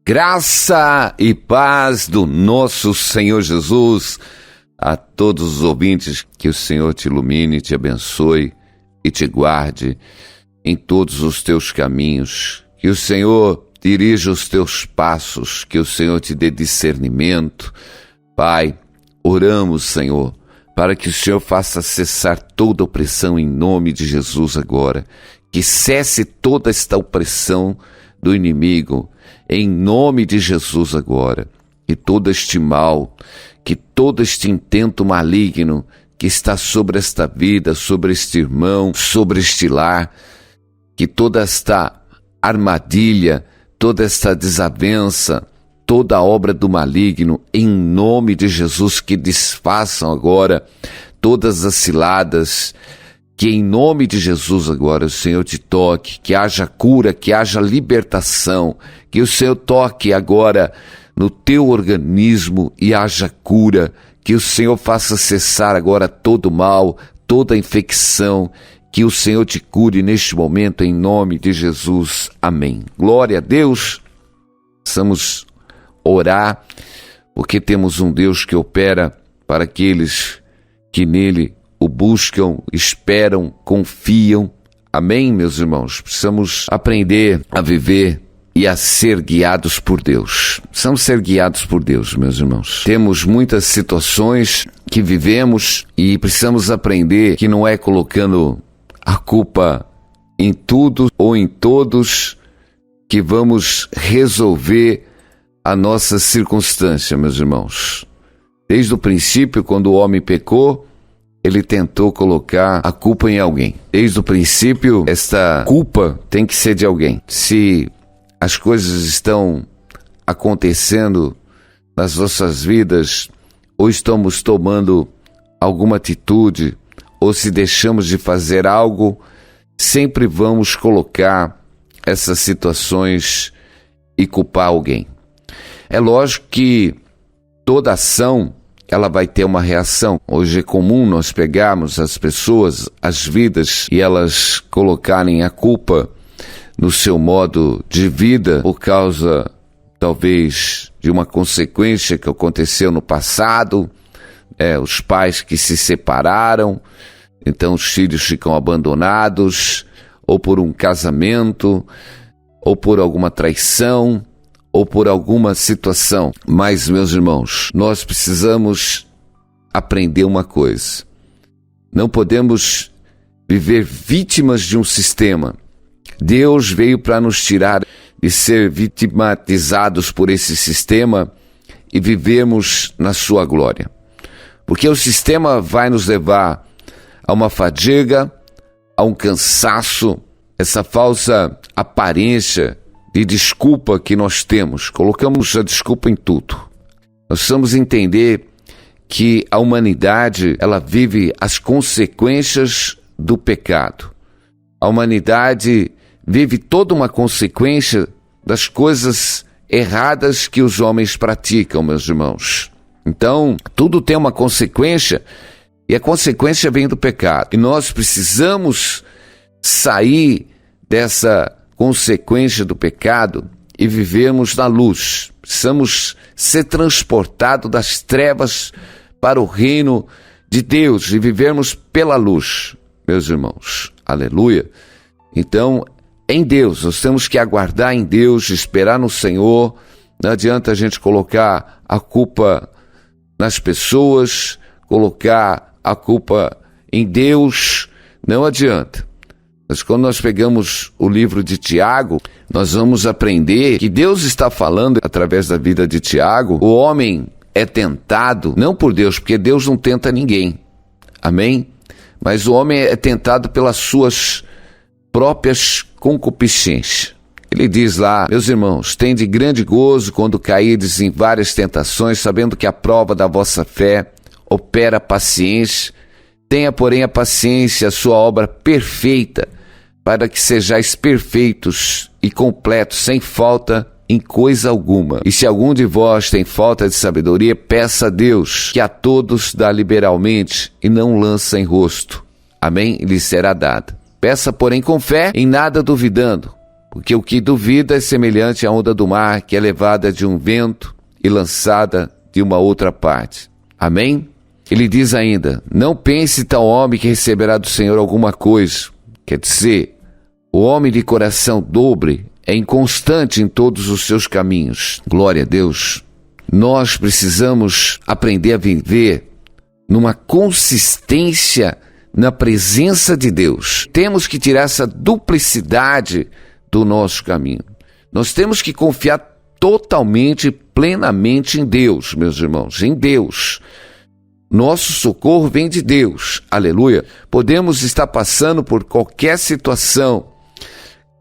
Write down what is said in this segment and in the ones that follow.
Graça e paz do nosso Senhor Jesus a todos os ouvintes. Que o Senhor te ilumine, te abençoe e te guarde em todos os teus caminhos. Que o Senhor dirija os teus passos, que o Senhor te dê discernimento. Pai, oramos, Senhor, para que o Senhor faça cessar toda opressão em nome de Jesus agora. Que cesse toda esta opressão do inimigo, em nome de Jesus agora. Que todo este mal, que todo este intento maligno que está sobre esta vida, sobre este irmão, sobre este lar, que toda esta armadilha, toda esta desavença, toda a obra do maligno, em nome de Jesus, que desfaçam agora todas as ciladas. Que em nome de Jesus agora o Senhor te toque, que haja cura, que haja libertação, que o Senhor toque agora no teu organismo e haja cura, que o Senhor faça cessar agora todo mal, toda infecção, que o Senhor te cure neste momento em nome de Jesus. Amém. Glória a Deus. Precisamos orar, porque temos um Deus que opera para aqueles que nele o buscam, esperam, confiam. Amém, meus irmãos? Precisamos aprender a viver e a ser guiados por Deus. Precisamos ser guiados por Deus, meus irmãos. Temos muitas situações que vivemos e precisamos aprender que não é colocando a culpa em tudo ou em todos que vamos resolver a nossa circunstância, meus irmãos. Desde o princípio, quando o homem pecou, ele tentou colocar a culpa em alguém. Desde o princípio, esta culpa tem que ser de alguém. Se as coisas estão acontecendo nas nossas vidas, ou estamos tomando alguma atitude, ou se deixamos de fazer algo, sempre vamos colocar essas situações e culpar alguém. É lógico que toda ação ela vai ter uma reação. Hoje é comum nós pegarmos as pessoas, as vidas, e elas colocarem a culpa no seu modo de vida por causa, talvez, de uma consequência que aconteceu no passado, os pais que se separaram, então os filhos ficam abandonados, ou por um casamento, ou por alguma traição, ou por alguma situação. Mas, meus irmãos, nós precisamos aprender uma coisa. Não podemos viver vítimas de um sistema. Deus veio para nos tirar de ser vitimatizados por esse sistema e vivermos na sua glória. Porque o sistema vai nos levar a uma fadiga, a um cansaço, essa falsa aparência de desculpa que nós temos. Colocamos a desculpa em tudo. Nós precisamos entender que a humanidade, ela vive as consequências do pecado. A humanidade vive toda uma consequência das coisas erradas que os homens praticam, meus irmãos. Então, tudo tem uma consequência, e a consequência vem do pecado. E nós precisamos sair dessa consequência do pecado e vivermos na luz. Precisamos ser transportados das trevas para o reino de Deus e vivermos pela luz, meus irmãos. Aleluia. Então, em Deus, nós temos que aguardar em Deus, esperar no Senhor. Não adianta a gente colocar a culpa nas pessoas, colocar a culpa em Deus, não adianta. Mas quando nós pegamos o livro de Tiago, nós vamos aprender que Deus está falando através da vida de Tiago. O homem é tentado, não por Deus, porque Deus não tenta ninguém. Amém? Mas o homem é tentado pelas suas próprias concupiscências. Ele diz lá: meus irmãos, tende grande gozo quando caídes em várias tentações, sabendo que a prova da vossa fé opera paciência. Tenha, porém, a paciência, a sua obra perfeita, para que sejais perfeitos e completos, sem falta em coisa alguma. E se algum de vós tem falta de sabedoria, peça a Deus, que a todos dá liberalmente e não lança em rosto. Amém? E lhe será dada. Peça, porém, com fé, em nada duvidando, Porque o que duvida é semelhante à onda do mar, que é levada de um vento e lançada de uma outra parte. Amém? Ele diz ainda, não pense tal homem que receberá do Senhor alguma coisa. Quer dizer, o homem de coração dobre é inconstante em todos os seus caminhos. Glória a Deus. Nós precisamos aprender a viver numa consistência na presença de Deus. Temos que tirar essa duplicidade do nosso caminho. Nós temos que confiar totalmente, plenamente em Deus, meus irmãos, em Deus. Nosso socorro vem de Deus, aleluia. Podemos estar passando por qualquer situação,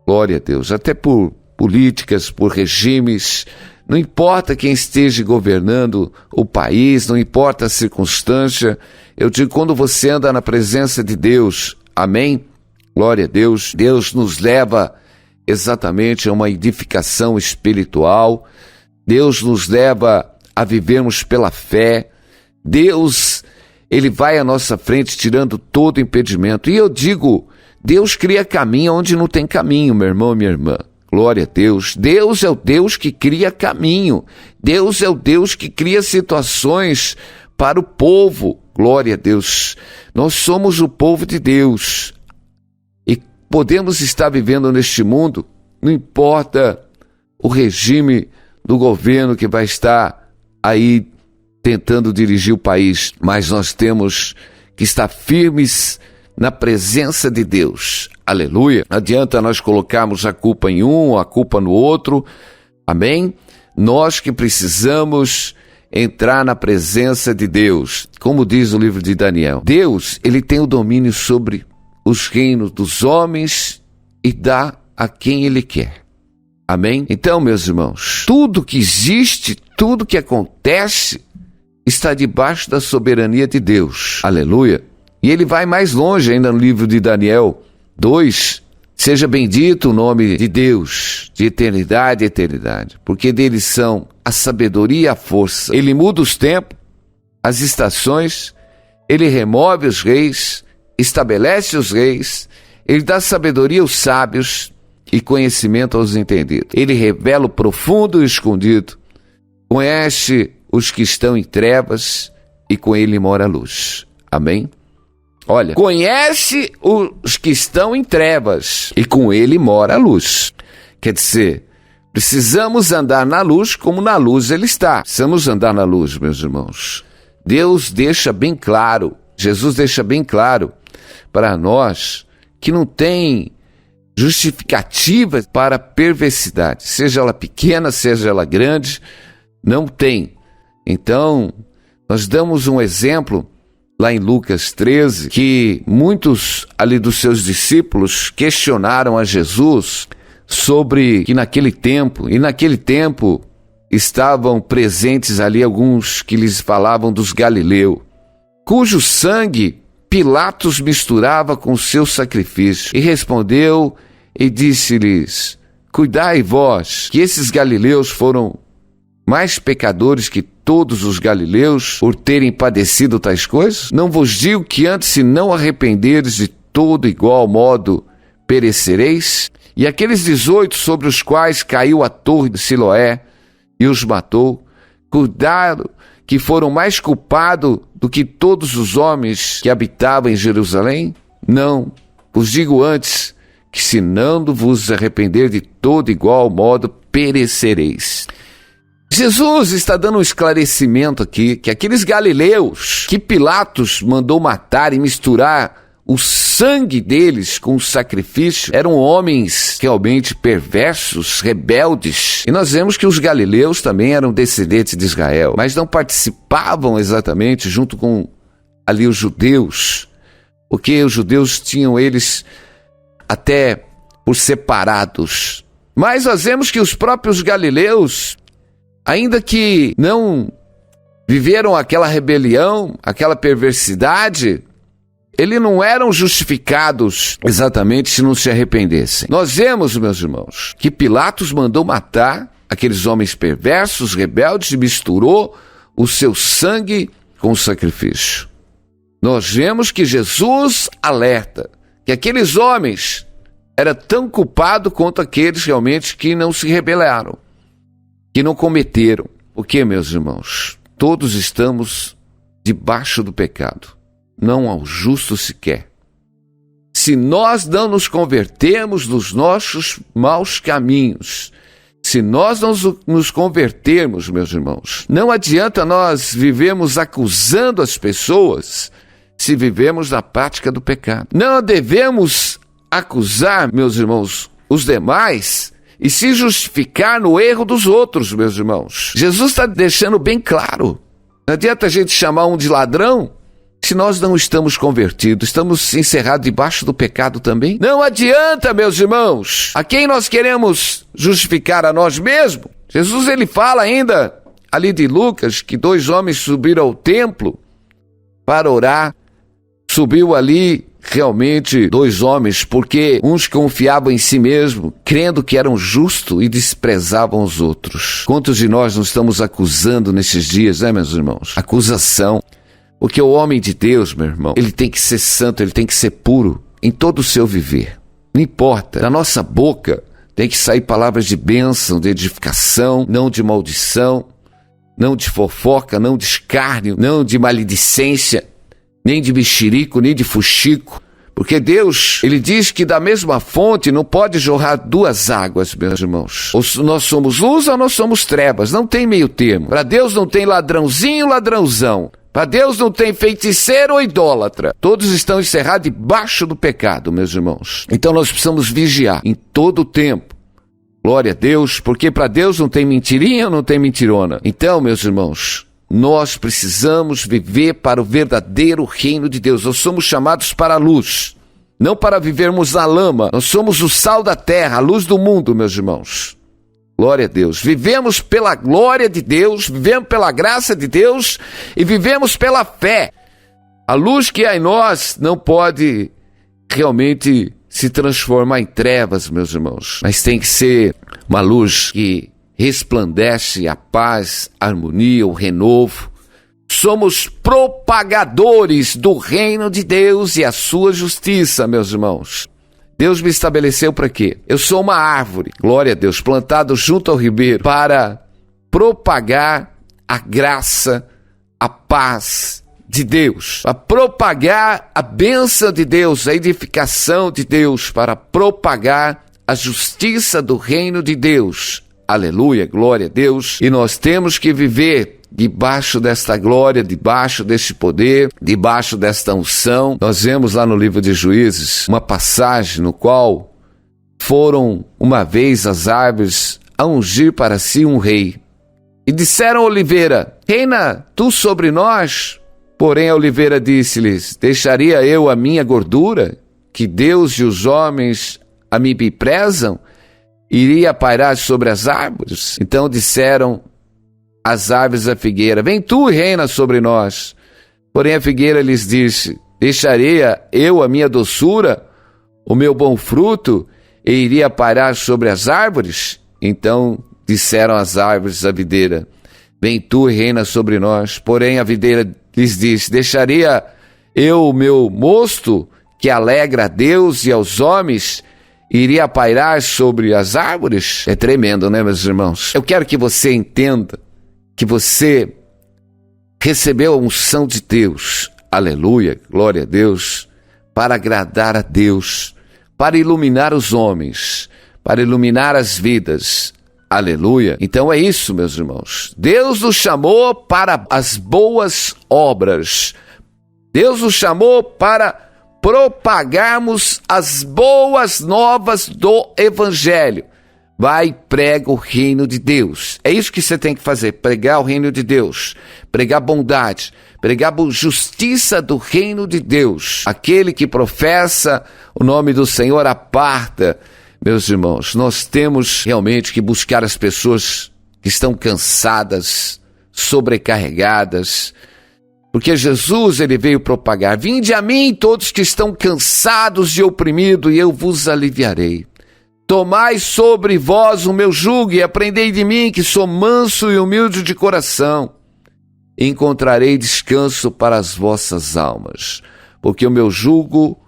glória a Deus, até por políticas, por regimes, não importa quem esteja governando o país, não importa a circunstância, eu digo, quando você anda na presença de Deus, amém? Glória a Deus, Deus nos leva exatamente a uma edificação espiritual, Deus nos leva a vivermos pela fé, Deus, Ele vai à nossa frente tirando todo impedimento. E eu digo, Deus cria caminho onde não tem caminho, meu irmão e minha irmã. Glória a Deus. Deus é o Deus que cria caminho. Deus é o Deus que cria situações para o povo. Glória a Deus. Nós somos o povo de Deus. E podemos estar vivendo neste mundo, não importa o regime do governo que vai estar aí tentando dirigir o país, mas nós temos que estar firmes na presença de Deus. Aleluia. Não adianta nós colocarmos a culpa em um, a culpa no outro. Amém? Nós que precisamos entrar na presença de Deus. Como diz o livro de Daniel, Deus, Ele tem o domínio sobre os reinos dos homens e dá a quem Ele quer. Amém? Então, meus irmãos, tudo que existe, tudo que acontece, está debaixo da soberania de Deus. Aleluia. E ele vai mais longe ainda no livro de Daniel 2. Seja bendito o nome de Deus, de eternidade a eternidade, porque dele são a sabedoria e a força. Ele muda os tempos, as estações, ele remove os reis, estabelece os reis, ele dá sabedoria aos sábios e conhecimento aos entendidos. Ele revela o profundo e o escondido, conhece os que estão em trevas e com ele mora a luz. Amém? Olha, conhece os que estão em trevas e com ele mora a luz. Quer dizer, precisamos andar na luz como na luz ele está. Precisamos andar na luz, meus irmãos. Deus deixa bem claro, Jesus deixa bem claro para nós que não tem justificativa para a perversidade, seja ela pequena, seja ela grande, não tem. Então, nós damos um exemplo lá em Lucas 13, que muitos ali dos seus discípulos questionaram a Jesus sobre que naquele tempo estavam presentes ali alguns que lhes falavam dos galileus, cujo sangue Pilatos misturava com o seu sacrifício. E respondeu e disse-lhes, cuidai vós, que esses galileus foram mais pecadores que todos os galileus por terem padecido tais coisas? Não vos digo que antes, se não arrependeres, de todo igual modo perecereis? E aqueles 18 sobre os quais caiu a torre de Siloé e os matou, cuidaram que foram mais culpados do que todos os homens que habitavam em Jerusalém? Não, vos digo antes, que se não vos arrepender de todo igual modo perecereis. Jesus está dando um esclarecimento aqui, que aqueles galileus que Pilatos mandou matar e misturar o sangue deles com o sacrifício, eram homens realmente perversos, rebeldes. E nós vemos que os galileus também eram descendentes de Israel, mas não participavam exatamente junto com ali os judeus, porque os judeus tinham eles até por separados. Mas nós vemos que os próprios galileus, ainda que não viveram aquela rebelião, aquela perversidade, eles não eram justificados exatamente se não se arrependessem. Nós vemos, meus irmãos, que Pilatos mandou matar aqueles homens perversos, rebeldes, e misturou o seu sangue com o sacrifício. Nós vemos que Jesus alerta que aqueles homens era tão culpado quanto aqueles realmente que não se rebelaram, que não cometeram. Porque, meus irmãos, todos estamos debaixo do pecado, não há o justo sequer. Se nós não nos convertermos dos nossos maus caminhos, se nós não nos convertermos, meus irmãos, não adianta nós vivermos acusando as pessoas se vivemos na prática do pecado. Não devemos acusar, meus irmãos, os demais e se justificar no erro dos outros, meus irmãos. Jesus está deixando bem claro. Não adianta a gente chamar um de ladrão se nós não estamos convertidos, estamos encerrados debaixo do pecado também. Não adianta, meus irmãos. A quem nós queremos justificar? A nós mesmos? Jesus, ele fala ainda ali de Lucas que 2 homens subiram ao templo para orar. Subiu ali realmente 2 homens, porque uns confiavam em si mesmo, crendo que eram justos e desprezavam os outros. Quantos de nós não estamos acusando nesses dias, né, meus irmãos? Acusação. Porque o homem de Deus, meu irmão, ele tem que ser santo, ele tem que ser puro em todo o seu viver. Não importa, da nossa boca tem que sair palavras de bênção, de edificação, não de maldição, não de fofoca, não de escárnio, não de maledicência, nem de mexerico, nem de fuxico. Porque Deus, ele diz que da mesma fonte não pode jorrar 2 águas, meus irmãos. Ou nós somos luz ou nós somos trevas, não tem meio termo. Para Deus não tem ladrãozinho, ladrãozão. Para Deus não tem feiticeiro ou idólatra. Todos estão encerrados debaixo do pecado, meus irmãos. Então nós precisamos vigiar em todo o tempo. Glória a Deus, porque para Deus não tem mentirinha, não tem mentirona. Então, meus irmãos, nós precisamos viver para o verdadeiro reino de Deus. Nós somos chamados para a luz, não para vivermos na lama. Nós somos o sal da terra, a luz do mundo, meus irmãos. Glória a Deus. Vivemos pela glória de Deus, vivemos pela graça de Deus e vivemos pela fé. A luz que há em nós não pode realmente se transformar em trevas, meus irmãos, mas tem que ser uma luz que resplandece a paz, a harmonia, o renovo. Somos propagadores do reino de Deus e a sua justiça, meus irmãos. Deus me estabeleceu para quê? Eu sou uma árvore, glória a Deus, plantado junto ao ribeiro, para propagar a graça, a paz de Deus, para propagar a bênção de Deus, a edificação de Deus, para propagar a justiça do reino de Deus. Aleluia, glória a Deus. E nós temos que viver debaixo desta glória, debaixo deste poder, debaixo desta unção. Nós vemos lá no livro de Juízes uma passagem no qual foram uma vez as árvores a ungir para si um rei. E disseram a oliveira: reina tu sobre nós? Porém a oliveira disse-lhes: deixaria eu a minha gordura, que Deus e os homens a me prezam? Iria pairar sobre as árvores? Então disseram as árvores à figueira: vem tu e reina sobre nós. Porém a figueira lhes disse: deixaria eu a minha doçura, o meu bom fruto, e iria pairar sobre as árvores? Então disseram as árvores à videira: vem tu e reina sobre nós. Porém a videira lhes disse: deixaria eu o meu mosto, que alegra a Deus e aos homens, iria pairar sobre as árvores? É tremendo, né, meus irmãos? Eu quero que você entenda que você recebeu a unção de Deus, aleluia, glória a Deus, para agradar a Deus, para iluminar os homens, para iluminar as vidas, aleluia. Então é isso, meus irmãos. Deus nos chamou para as boas obras. Deus nos chamou para propagarmos as boas novas do Evangelho. Vai e prega o reino de Deus. É isso que você tem que fazer, pregar o reino de Deus, pregar bondade, pregar a justiça do reino de Deus. Aquele que professa o nome do Senhor aparta. Meus irmãos, nós temos realmente que buscar as pessoas que estão cansadas, sobrecarregadas, porque Jesus, ele veio propagar: vinde a mim todos que estão cansados e oprimidos, e eu vos aliviarei. Tomai sobre vós o meu jugo e aprendei de mim, que sou manso e humilde de coração. Encontrarei descanso para as vossas almas, porque o meu jugo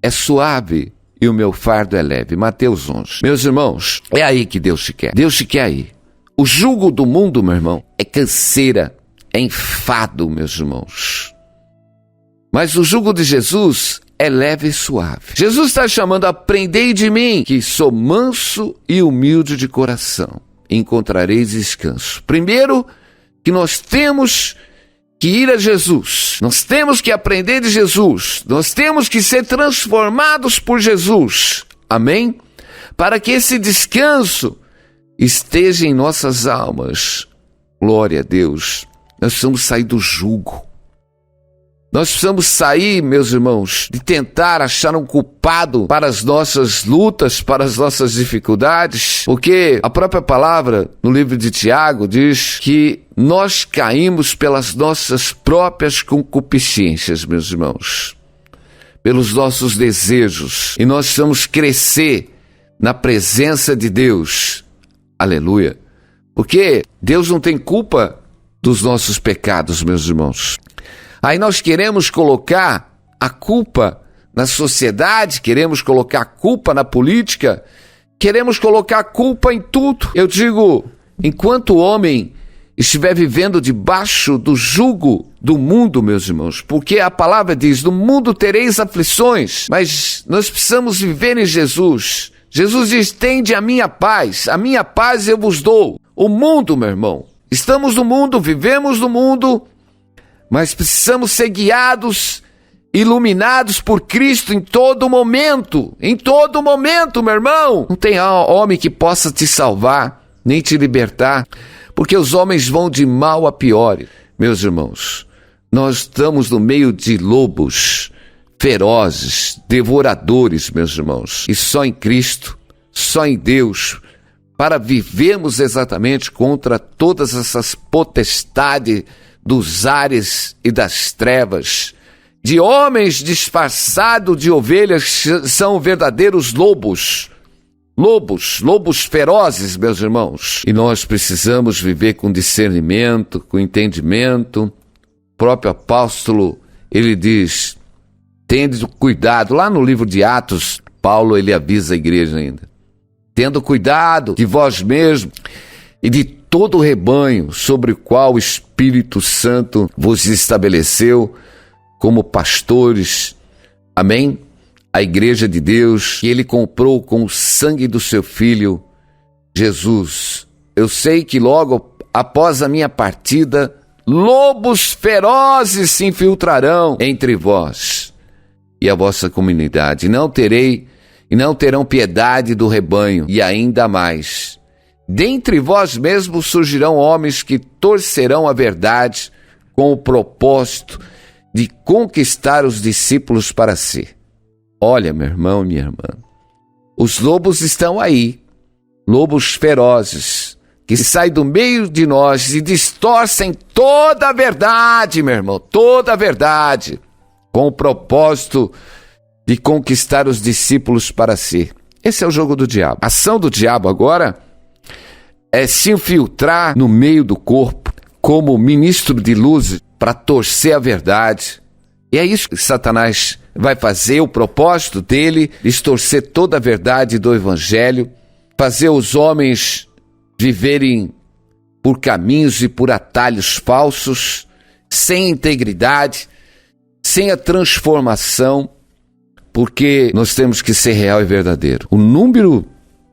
é suave e o meu fardo é leve. Mateus 11. Meus irmãos, é aí que Deus te quer. Deus te quer aí. O jugo do mundo, meu irmão, é canseira, é enfado, meus irmãos. Mas o jugo de Jesus é leve e suave. Jesus está chamando: aprendei de mim, que sou manso e humilde de coração. Encontrareis descanso. Primeiro, que nós temos que ir a Jesus. Nós temos que aprender de Jesus. Nós temos que ser transformados por Jesus. Amém? Para que esse descanso esteja em nossas almas. Glória a Deus. Nós precisamos sair do jugo. Nós precisamos sair, meus irmãos, de tentar achar um culpado para as nossas lutas, para as nossas dificuldades, porque a própria palavra, no livro de Tiago, diz que nós caímos pelas nossas próprias concupiscências, meus irmãos, pelos nossos desejos, e nós precisamos crescer na presença de Deus. Aleluia! Porque Deus não tem culpa dos nossos pecados, meus irmãos. Aí nós queremos colocar a culpa na sociedade, queremos colocar a culpa na política, queremos colocar a culpa em tudo. Eu digo, enquanto o homem estiver vivendo debaixo do jugo do mundo, meus irmãos, porque a palavra diz: no mundo tereis aflições, mas nós precisamos viver em Jesus. Jesus diz: tende a minha paz eu vos dou. O mundo, meu irmão, estamos no mundo, vivemos no mundo, mas precisamos ser guiados, iluminados por Cristo em todo momento, meu irmão. Não tem homem que possa te salvar, nem te libertar, porque os homens vão de mal a pior. Meus irmãos, nós estamos no meio de lobos ferozes, devoradores, meus irmãos, e só em Cristo, só em Deus, para vivermos exatamente contra todas essas potestades dos ares e das trevas, de homens disfarçados de ovelhas, que são verdadeiros lobos ferozes, meus irmãos. E nós precisamos viver com discernimento, com entendimento. O próprio apóstolo, ele diz: tende cuidado. Lá no livro de Atos, Paulo, ele avisa a igreja ainda: tendo cuidado de vós mesmos e de todo o rebanho sobre o qual o Espírito Santo vos estabeleceu como pastores. Amém? A igreja de Deus, que ele comprou com o sangue do seu Filho, Jesus. Eu sei que logo após a minha partida, lobos ferozes se infiltrarão entre vós e a vossa comunidade. E não terão piedade do rebanho. E ainda mais: dentre vós mesmos surgirão homens que torcerão a verdade com o propósito de conquistar os discípulos para si. Olha, meu irmão e minha irmã, os lobos estão aí, lobos ferozes, que saem do meio de nós e distorcem toda a verdade, meu irmão, toda a verdade, com o propósito de conquistar os discípulos para si. Esse é o jogo do diabo. A ação do diabo agora é se infiltrar no meio do corpo como ministro de luz para torcer a verdade. E é isso que Satanás vai fazer. O propósito dele: distorcer toda a verdade do Evangelho, fazer os homens viverem por caminhos e por atalhos falsos, sem integridade, sem a transformação, porque nós temos que ser real e verdadeiro. O número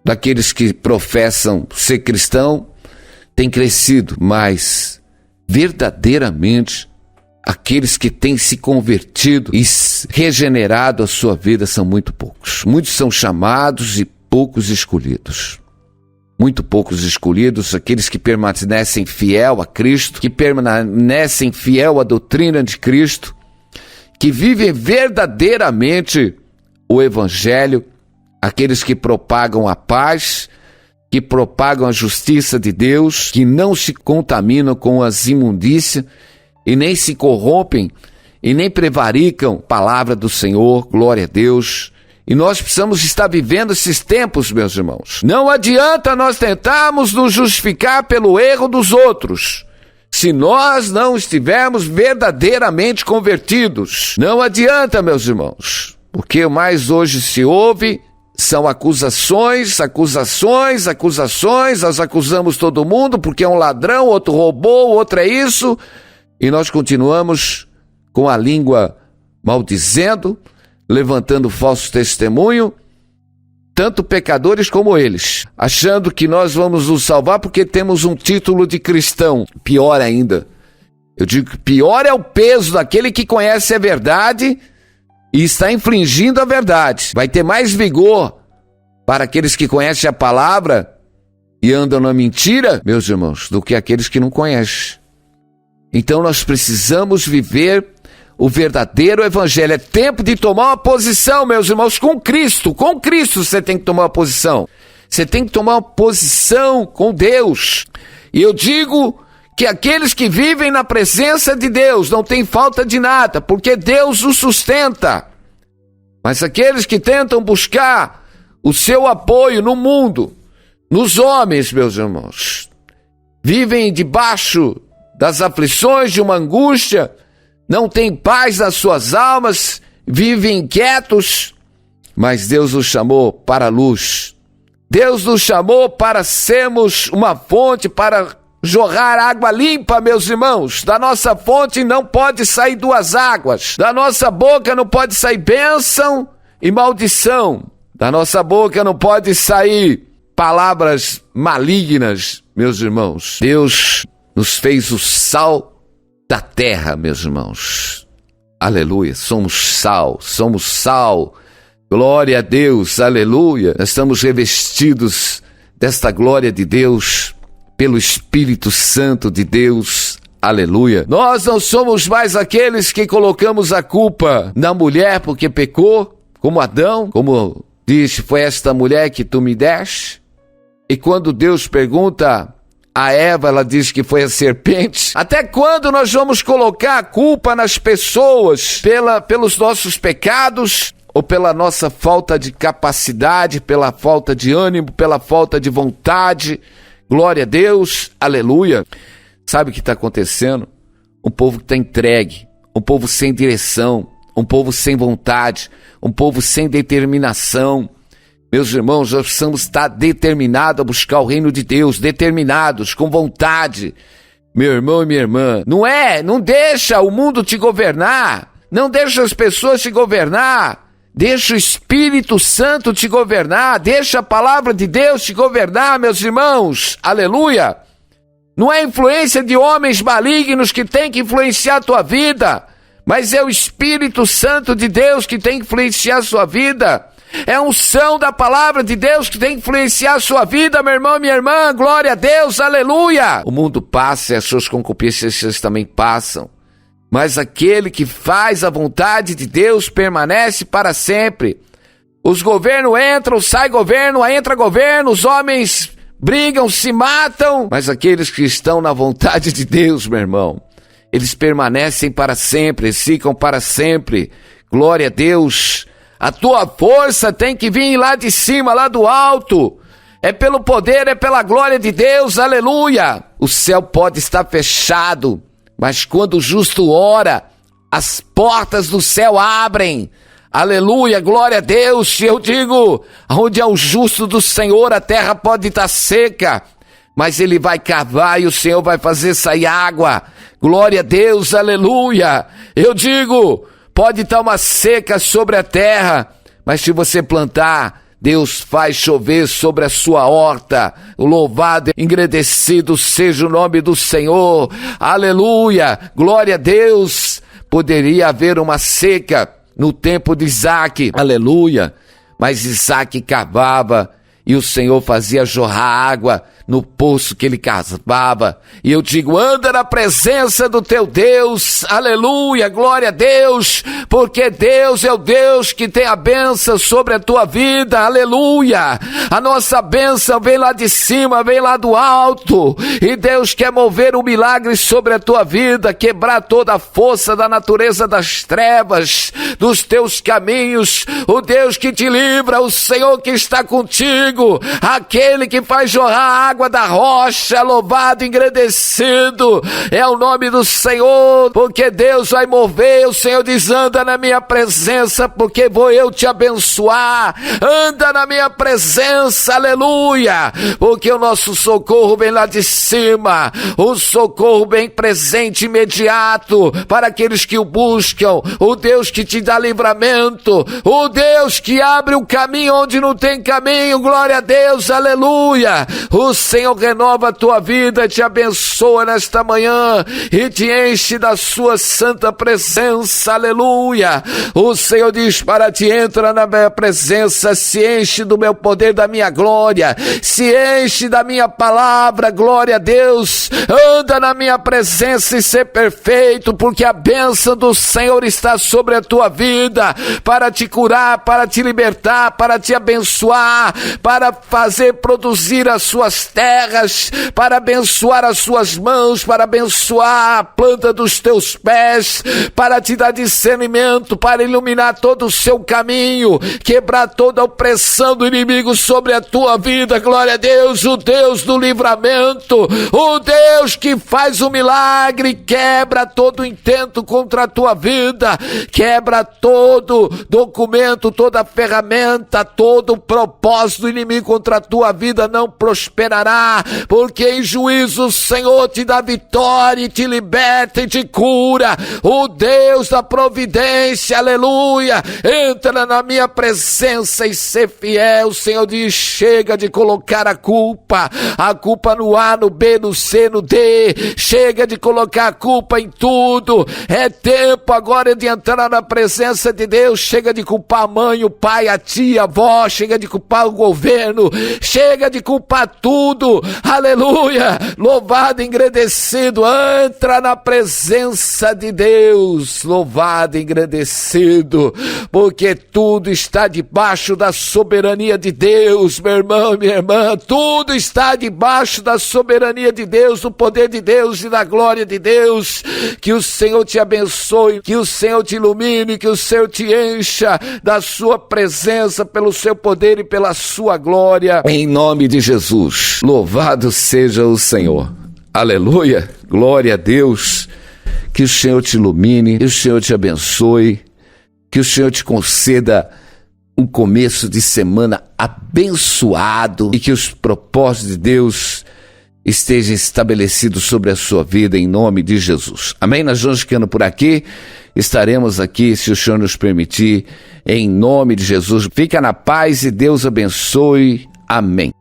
daqueles que professam ser cristão tem crescido, mas verdadeiramente aqueles que têm se convertido e regenerado a sua vida são muito poucos. Muitos são chamados e poucos escolhidos. Muito poucos escolhidos, aqueles que permanecem fiel a Cristo, que permanecem fiel à doutrina de Cristo, que vivem verdadeiramente o Evangelho, aqueles que propagam a paz, que propagam a justiça de Deus, que não se contaminam com as imundícias e nem se corrompem e nem prevaricam a palavra do Senhor. Glória a Deus. E nós precisamos estar vivendo esses tempos, meus irmãos. Não adianta nós tentarmos nos justificar pelo erro dos outros, se nós não estivermos verdadeiramente convertidos. Não adianta, meus irmãos. Porque mais hoje se ouve são acusações, nós acusamos todo mundo porque é um ladrão, outro roubou, outro é isso, e nós continuamos com a língua maldizendo, levantando falso testemunho, tanto pecadores como eles, achando que nós vamos nos salvar porque temos um título de cristão. Pior ainda, eu digo que pior é o peso daquele que conhece a verdade e está infringindo a verdade. Vai ter mais vigor para aqueles que conhecem a palavra e andam na mentira, meus irmãos, do que aqueles que não conhecem. Então nós precisamos viver o verdadeiro evangelho. É tempo de tomar uma posição, meus irmãos, com Cristo. Com Cristo você tem que tomar uma posição. Você tem que tomar uma posição com Deus. E eu digo que aqueles que vivem na presença de Deus não têm falta de nada, porque Deus os sustenta. Mas aqueles que tentam buscar o seu apoio no mundo, nos homens, meus irmãos, vivem debaixo das aflições de uma angústia, não têm paz nas suas almas, vivem inquietos, mas Deus nos chamou para a luz. Deus nos chamou para sermos uma fonte, para jorrar água limpa, meus irmãos. Da nossa fonte não pode sair duas águas. Da nossa boca não pode sair bênção e maldição. Da nossa boca não pode sair palavras malignas, meus irmãos. Deus nos fez o sal da terra, meus irmãos. Aleluia, somos sal. Glória a Deus, aleluia. Nós estamos revestidos desta glória de Deus pelo Espírito Santo de Deus, aleluia. Nós não somos mais aqueles que colocamos a culpa na mulher porque pecou, como Adão, como disse, foi esta mulher que tu me deste. E quando Deus pergunta a Eva, ela diz que foi a serpente. Até quando nós vamos colocar a culpa nas pessoas pelos nossos pecados, ou pela nossa falta de capacidade, pela falta de ânimo, pela falta de vontade? Glória a Deus, aleluia. Sabe o que está acontecendo? Um povo que está entregue, um povo sem direção, um povo sem vontade, um povo sem determinação. Meus irmãos, nós precisamos estar determinados a buscar o reino de Deus, determinados, com vontade. Meu irmão e minha irmã, não deixa o mundo te governar, não deixa as pessoas te governar. Deixa o Espírito Santo te governar, deixa a palavra de Deus te governar, meus irmãos, aleluia. Não é influência de homens malignos que tem que influenciar a tua vida, mas é o Espírito Santo de Deus que tem que influenciar a sua vida. É a unção da palavra de Deus que tem que influenciar a sua vida, meu irmão e minha irmã, glória a Deus, aleluia. O mundo passa e as suas concupiscências também passam. Mas aquele que faz a vontade de Deus permanece para sempre. Os governos entram, sai governo, entra governo, os homens brigam, se matam. Mas aqueles que estão na vontade de Deus, meu irmão, eles permanecem para sempre, eles ficam para sempre. Glória a Deus. A tua força tem que vir lá de cima, lá do alto. É pelo poder, é pela glória de Deus, aleluia. O céu pode estar fechado, mas quando o justo ora, as portas do céu abrem. Aleluia, glória a Deus. Eu digo, onde é o justo do Senhor, a terra pode estar seca, mas ele vai cavar e o Senhor vai fazer sair água. Glória a Deus, aleluia. Eu digo, pode estar uma seca sobre a terra, mas se você plantar, Deus faz chover sobre a sua horta. O louvado e engrandecido seja o nome do Senhor. Aleluia, glória a Deus. Poderia haver uma seca no tempo de Isaac, aleluia. Mas Isaac cavava e o Senhor fazia jorrar água no poço que ele cavava. E eu digo, anda na presença do teu Deus, aleluia, glória a Deus, porque Deus é o Deus que tem a bênção sobre a tua vida, aleluia. A nossa bênção vem lá de cima, vem lá do alto, e Deus quer mover um milagre sobre a tua vida, quebrar toda a força da natureza das trevas, dos teus caminhos. O Deus que te livra, o Senhor que está contigo, aquele que faz jorrar água da rocha. Louvado, engrandecido é o nome do Senhor, porque Deus vai mover. O Senhor diz: anda na minha presença, porque vou eu te abençoar. Anda na minha presença, aleluia, porque o nosso socorro vem lá de cima, o socorro bem presente, imediato, para aqueles que o buscam, o Deus que te dá livramento, o Deus que abre o caminho onde não tem caminho. Glória a Deus, aleluia. O Senhor renova a tua vida, te abençoa nesta manhã e te enche da sua santa presença, aleluia. O Senhor diz para ti: entra na minha presença, se enche do meu poder, da minha glória, se enche da minha palavra. Glória a Deus. Anda na minha presença e ser perfeito, porque a bênção do Senhor está sobre a tua vida, para te curar, para te libertar, para te abençoar, para fazer produzir as suas terras, para abençoar as suas mãos, para abençoar a planta dos teus pés, para te dar discernimento, para iluminar todo o seu caminho, quebrar toda a opressão do inimigo sobre a tua vida. Glória a Deus, o Deus do livramento, o Deus que faz o milagre, quebra todo intento contra a tua vida, quebra todo documento, toda ferramenta, todo propósito do inimigo contra a tua vida não prosperará, porque em juízo o Senhor te dá vitória, e te liberta e te cura. O Deus da providência, aleluia. Entra na minha presença e ser fiel. O Senhor diz: chega de colocar a culpa no A, no B, no C, no D. Chega de colocar a culpa em tudo. É tempo agora de entrar na presença de Deus. Chega de culpar a mãe, o pai, a tia, a avó. Chega de culpar o governo. Chega de culpar tudo. Aleluia. Louvado, engrandecido. Entra na presença de Deus. Louvado, engrandecido, porque tudo está debaixo da soberania de Deus, meu irmão, minha irmã. Tudo está debaixo da soberania de Deus, do poder de Deus e da glória de Deus. Que o Senhor te abençoe, que o Senhor te ilumine, que o Senhor te encha da sua presença, pelo seu poder e pela sua glória, em nome de Jesus. Louvado seja o Senhor. Aleluia, glória a Deus. Que o Senhor te ilumine, que o Senhor te abençoe, que o Senhor te conceda um começo de semana abençoado e que os propósitos de Deus estejam estabelecidos sobre a sua vida, em nome de Jesus. Amém? Nós vamos ficando por aqui, estaremos aqui, se o Senhor nos permitir, em nome de Jesus. Fica na paz e Deus abençoe. Amém.